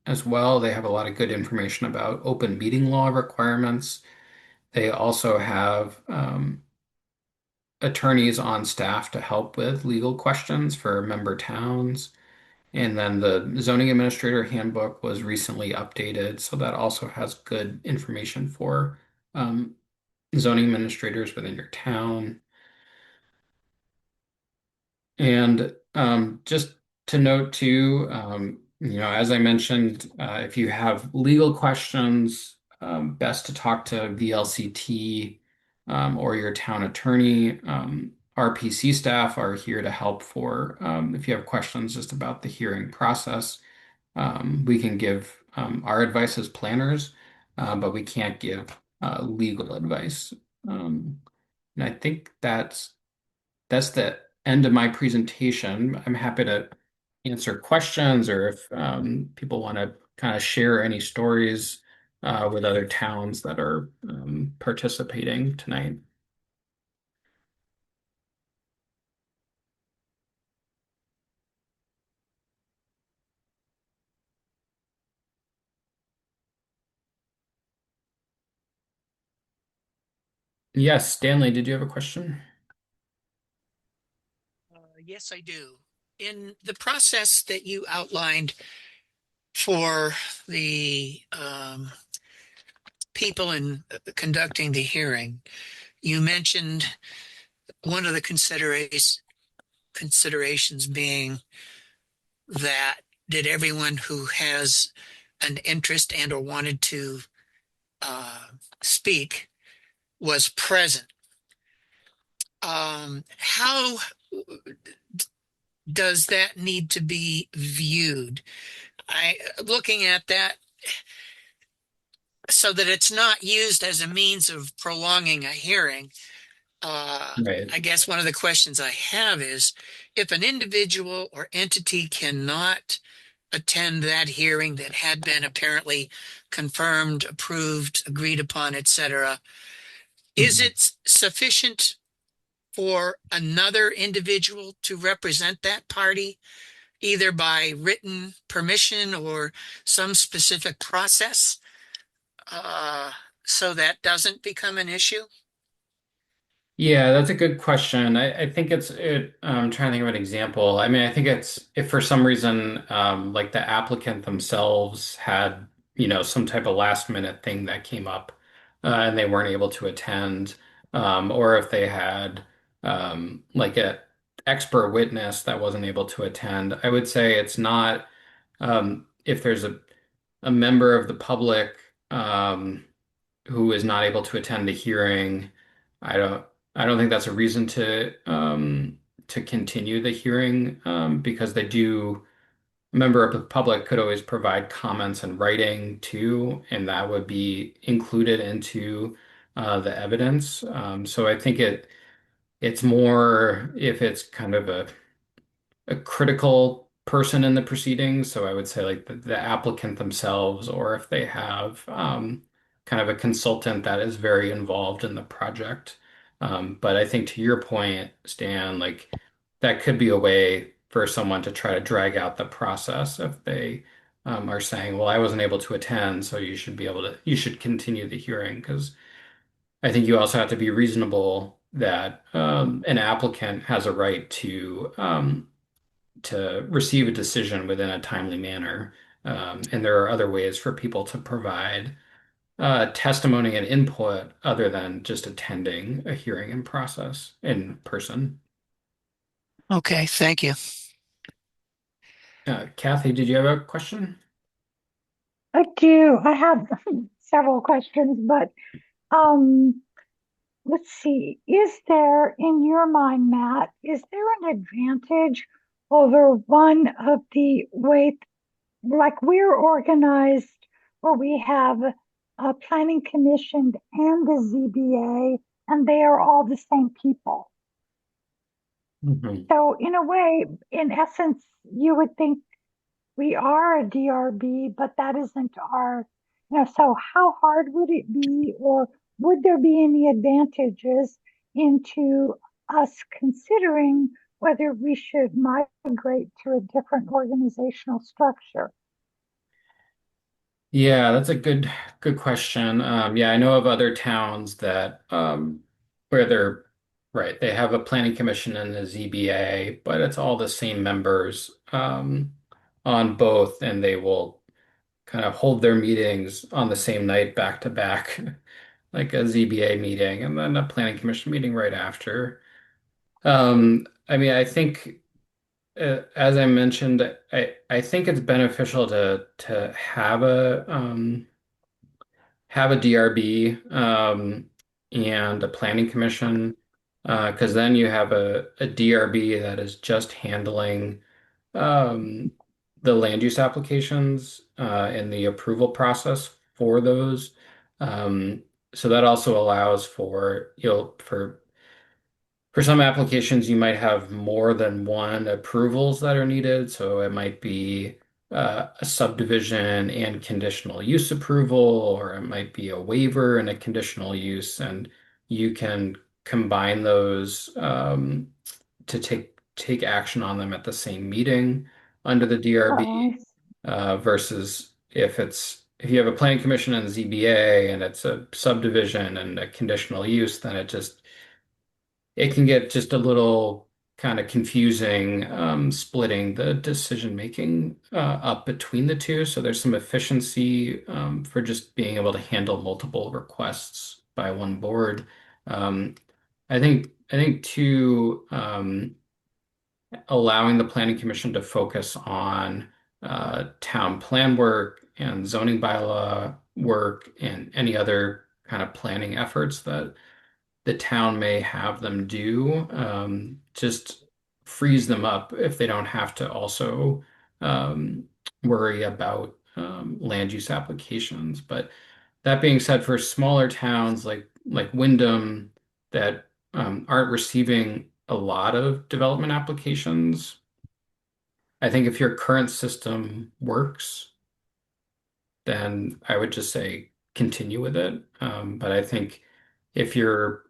as well. They have a lot of good information about open meeting law requirements. They also have attorneys on staff to help with legal questions for member towns. And then the zoning administrator handbook was recently updated, so that also has good information for um, zoning administrators within your town. And just to note too, as I mentioned, if you have legal questions, best to talk to VLCT or your town attorney. RPC staff are here to help for if you have questions just about the hearing process. We can give our advice as planners, but we can't give legal advice. Um, and I think that's the end of my presentation. I'm happy to answer questions or if people want to kind of share any stories with other towns that are participating tonight. Yes, Stanley, did you have a question? Yes, I do. In the process that you outlined for the people in conducting the hearing, you mentioned one of the considerations being that did everyone who has an interest and or wanted to uh, speak was present. How does that need to be viewed? I looking at that so that it's not used as a means of prolonging a hearing. Uh, Right. I guess one of the questions I have is if an individual or entity cannot attend that hearing that had been apparently confirmed, approved, agreed upon, etc., is Mhm. it sufficient for another individual to represent that party, either by written permission or some specific process, uh, so that doesn't become an issue? Yeah, that's a good question. I think I'm trying to think of an example. I mean, I think it's if for some reason, like the applicant themselves had, some type of last minute thing that came up, and they weren't able to attend, or if they had, like a expert witness that wasn't able to attend. I would say it's not, if there's a member of the public, who is not able to attend the hearing. I don't I don't think that's a reason to continue the hearing because a member of the public could always provide comments in writing too, and that would be included into the evidence. So I think it's more if it's kind of a critical person in the proceedings. So I would say like the applicant themselves, or if they have kind of a consultant that is very involved in the project. But I think to your point, Stan, like that could be a way for someone to try to drag out the process if they are saying, well, I wasn't able to attend, so you should continue the hearing because I think you also have to be reasonable that an applicant has a right to receive a decision within a timely manner. And there are other ways for people to provide testimony and input other than just attending a hearing in process in person. Okay, thank you. Kathy, did you have a question? I do. I have several questions, but um, let's see. Is there, in your mind, Matt, is there an advantage over one of the way, like we're organized, where we have a planning commission and the ZBA, and they are all the same people? Mhm. So, in a way, in essence, you would think we are a DRB, but that isn't our, so how hard would it be, or would there be any advantages into us considering whether we should migrate to a different organizational structure? Yeah, that's a good question. Yeah, I know of other towns that where they're right, they have a planning commission and a ZBA, but it's all the same members on both, and they will kind of hold their meetings on the same night back to back, like a ZBA meeting and then a planning commission meeting right after. I mean, I think as I mentioned, I think it's beneficial to have a DRB and a planning commission because then you have a DRB that is just handling um, the land use applications and the approval process for those. Um, so that also allows for for some applications, you might have more than one approvals that are needed. So it might be a subdivision and conditional use approval, or it might be a waiver and a conditional use, and you can combine those to take action on them at the same meeting under the Oh, DRB versus if you have a planning commission and ZBA and it's a subdivision and a conditional use, then it can get just a little kind of confusing, splitting the decision making up between the two. So there's some efficiency for just being able to handle multiple requests by one board. Um, I think too, allowing the planning commission to focus on town plan work and zoning bylaw work and any other kind of planning efforts that the town may have them do, just frees them up if they don't have to also um, worry about land use applications. But that being said, for smaller towns like Wyndham that aren't receiving a lot of development applications, I think if your current system works, then I would just say continue with it. But I think if you're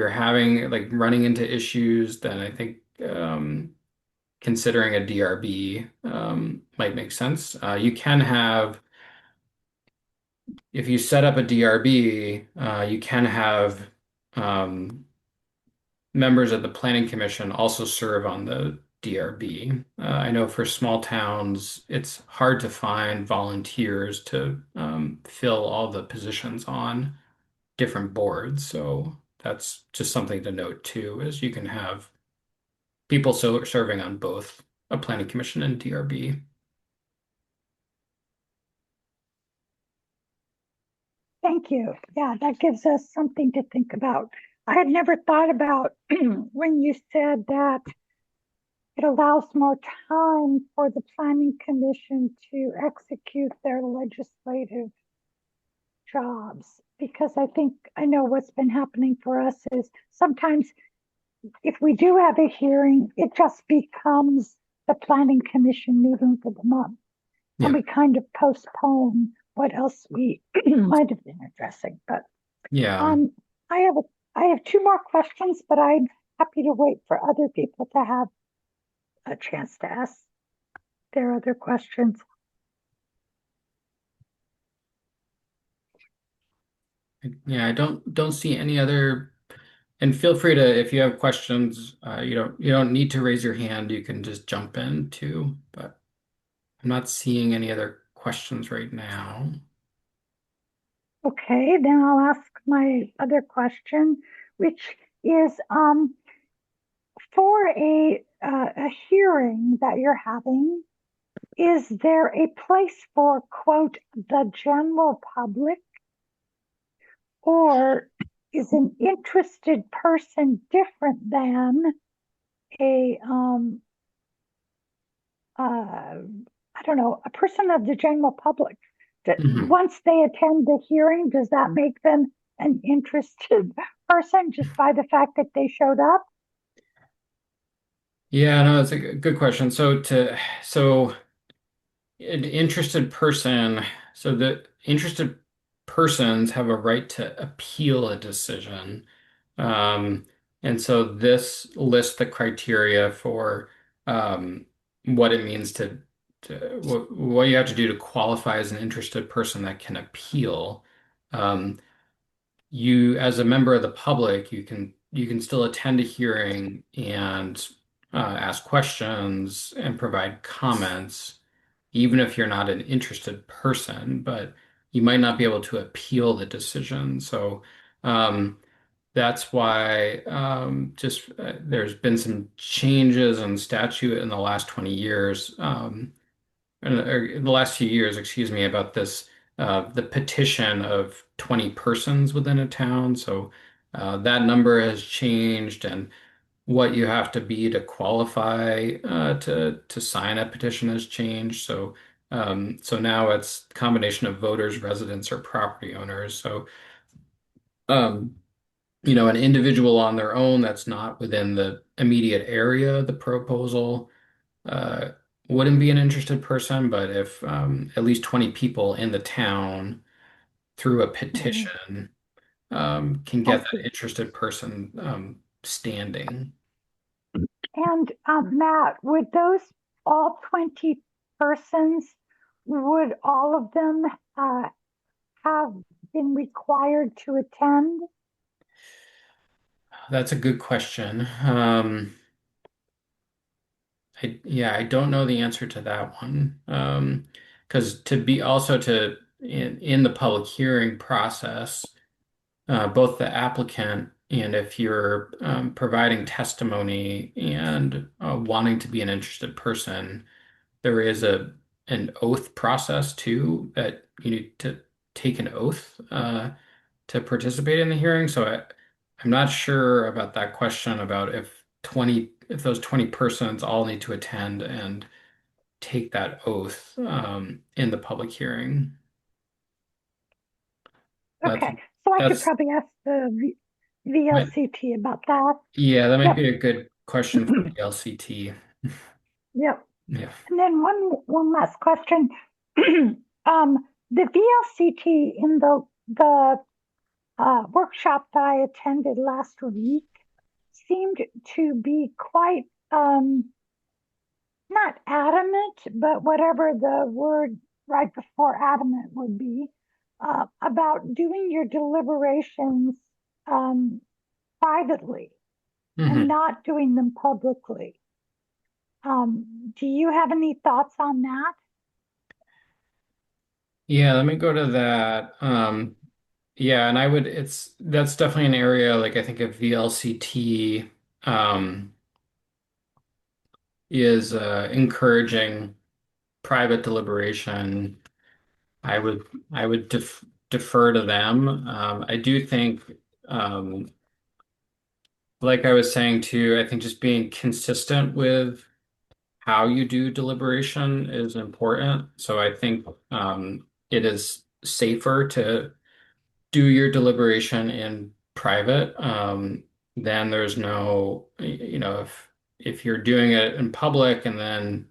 having like running into issues, then I think considering a DRB might make sense. You can have, if you set up a DRB, you can have um, members of the Planning Commission also serve on the DRB. I know for small towns, it's hard to find volunteers to fill all the positions on different boards. So that's just something to note too, is you can have people serving on both a planning commission and DRB. thank you. Yeah, that gives us something to think about. I had never thought about when you said that it allows more time for the planning commission to execute their legislative jobs. Because I think I know what's been happening for us is sometimes if we do have a hearing, it just becomes the planning commission meeting for the month. And Yeah. we kind of postpone what else we might have been addressing. But Yeah. um, I have a, I have two more questions, but I'm happy to wait for other people to have a chance to ask their other questions. Yeah, I don't see any other, and feel free to, if you have questions, you don't need to raise your hand. You can just jump in too, but I'm not seeing any other questions right now. Okay, then I'll ask my other question, which is for a hearing that you're having, is there a place for, quote, the general public, or is an interested person different than a, I don't know, a person of the general public? Mhm. Once they attend the hearing, does that make them an interested person just by the fact that they showed up? Yeah, no, that's a good question. So an interested person, so the interested persons have a right to appeal a decision. Um, and so this lists the criteria for what it means what you have to do to qualify as an interested person that can appeal. Um, as a member of the public, you can still attend a hearing and ask questions and provide comments, even if you're not an interested person, but you might not be able to appeal the decision. So that's why just there's been some changes in statute in the last 20 years, in the last few years, excuse me, about this the petition of 20 persons within a town. So that number has changed, and what you have to be to qualify to sign a petition has changed. So now it's a combination of voters, residents, or property owners. So um, an individual on their own that's not within the immediate area of the proposal uh, wouldn't be an interested person, but if at least 20 people in the town through a Mhm. petition can I get that see. interested person standing. And Matt, would those all 20 persons, would all of them uh, have been required to attend? That's a good question. I don't know the answer to that one. Because to be also to in the public hearing process, both the applicant and if you're providing testimony and wanting to be an interested person, there is an oath process too that you need to take an oath to participate in the hearing. So I'm not sure about that question about if those 20 persons all need to attend and take that oath in the public hearing. That's Okay, so I could that's probably ask the might, VLCT about that. yeah, that might Yep, be a good question for the LCT. yep. Yeah. And then one last question. The VLCT in the workshop that I attended last week seemed to be quite not adamant, but whatever the word right before adamant would be, about doing your deliberations um, privately and Hmm. not doing them publicly. Do you have any thoughts on that? Yeah, let me go to that. Yeah, and that's definitely an area like I think of VLCT um, is encouraging private deliberation. I would defer to them. I do think, um, like I was saying too, I think just being consistent with how you do deliberation is important. So I think it is safer to do your deliberation in private. Then there's no, if you're doing it in public and then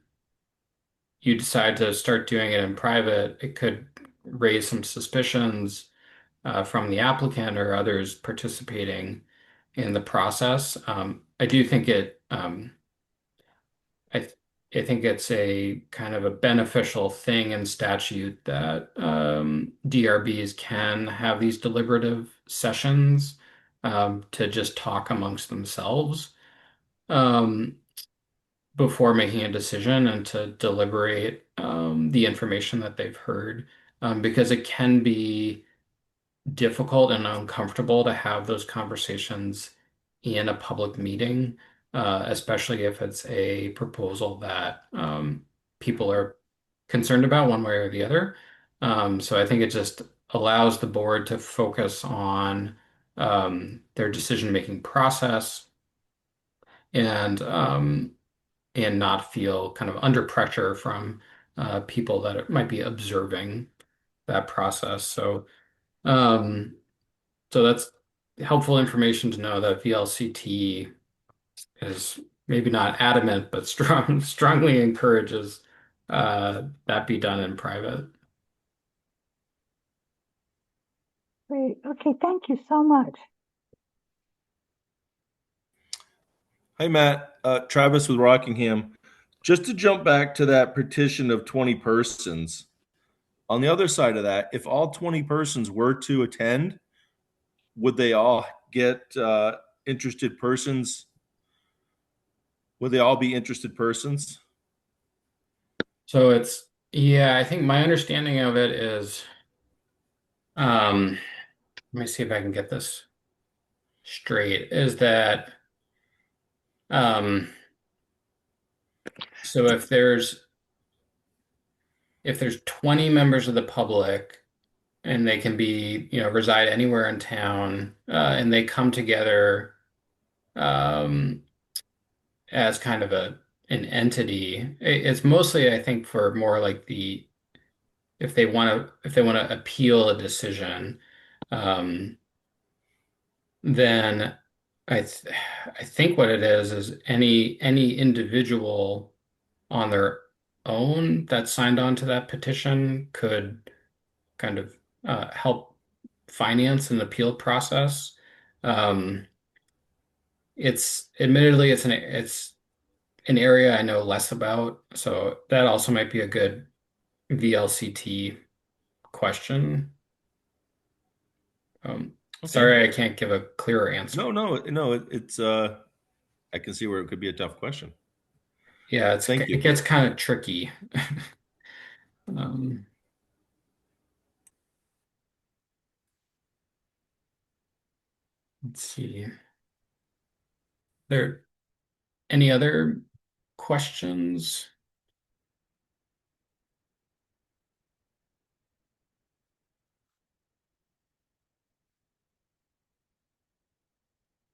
you decide to start doing it in private, it could raise some suspicions from the applicant or others participating in the process. I do think I, th I think it's a kind of a beneficial thing in statute that DRBs can have these deliberative sessions to just talk amongst themselves. Um, before making a decision and to deliberate the information that they've heard, because it can be difficult and uncomfortable to have those conversations in a public meeting, especially if it's a proposal that people are concerned about one way or the other. So I think it just allows the board to focus on their decision-making process and not feel kind of under pressure from people that might be observing that process. Um, so that's helpful information to know that VLCT is maybe not adamant, but strongly encourages that be done in private. Great. Okay, thank you so much. Hey, Matt. Travis with Rockingham. Just to jump back to that petition of 20 persons, on the other side of that, if all 20 persons were to attend, would they all get interested persons? Would they all be interested persons? So yeah, I think my understanding of it is, let me see if I can get this straight, is that, um, so if there's 20 members of the public and they can be, reside anywhere in town, and they come together, um, as kind of an entity. It's mostly, I think, for more like if they want to appeal a decision, um, then I th I think what it is any individual on their own that signed on to that petition could kind of help finance an appeal process. Um, it's admittedly it's an area I know less about, so that also might be a good VLCT question. Okay. Sorry, I can't give a clearer answer. No, it's I can see where it could be a tough question. Yeah, Thank it you. gets kind of tricky. Um, let's see. There any other questions?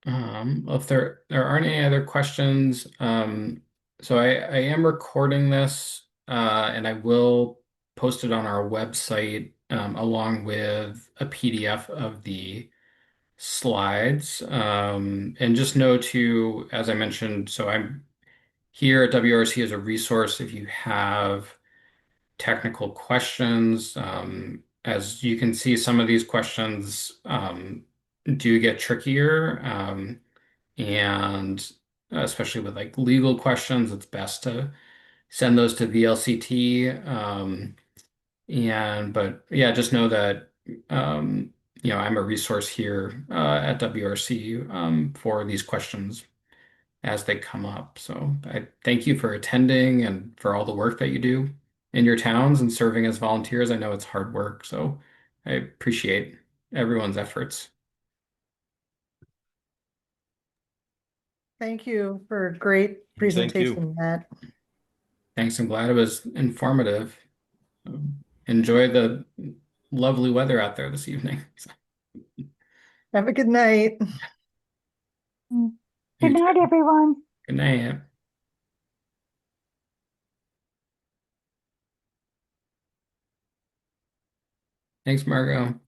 Well, if there aren't any other questions, so I am recording this, and I will post it on our website, along with a PDF of the slides. And just know to, as I mentioned, so I'm here at WRC as a resource if you have technical questions. As you can see, some of these questions do get trickier. And especially with like legal questions, it's best to send those to VLCT. But yeah, just know that I'm a resource here at WRC for these questions as they come up. So I thank you for attending and for all the work that you do in your towns and serving as volunteers. I know it's hard work, so I appreciate everyone's efforts. Thank you for a great Thank you. presentation, Matt. Thanks. I'm glad it was informative. Enjoy the lovely weather out there this evening. Have a good night. You Good night, too. everyone. Good night. Thanks, Margot.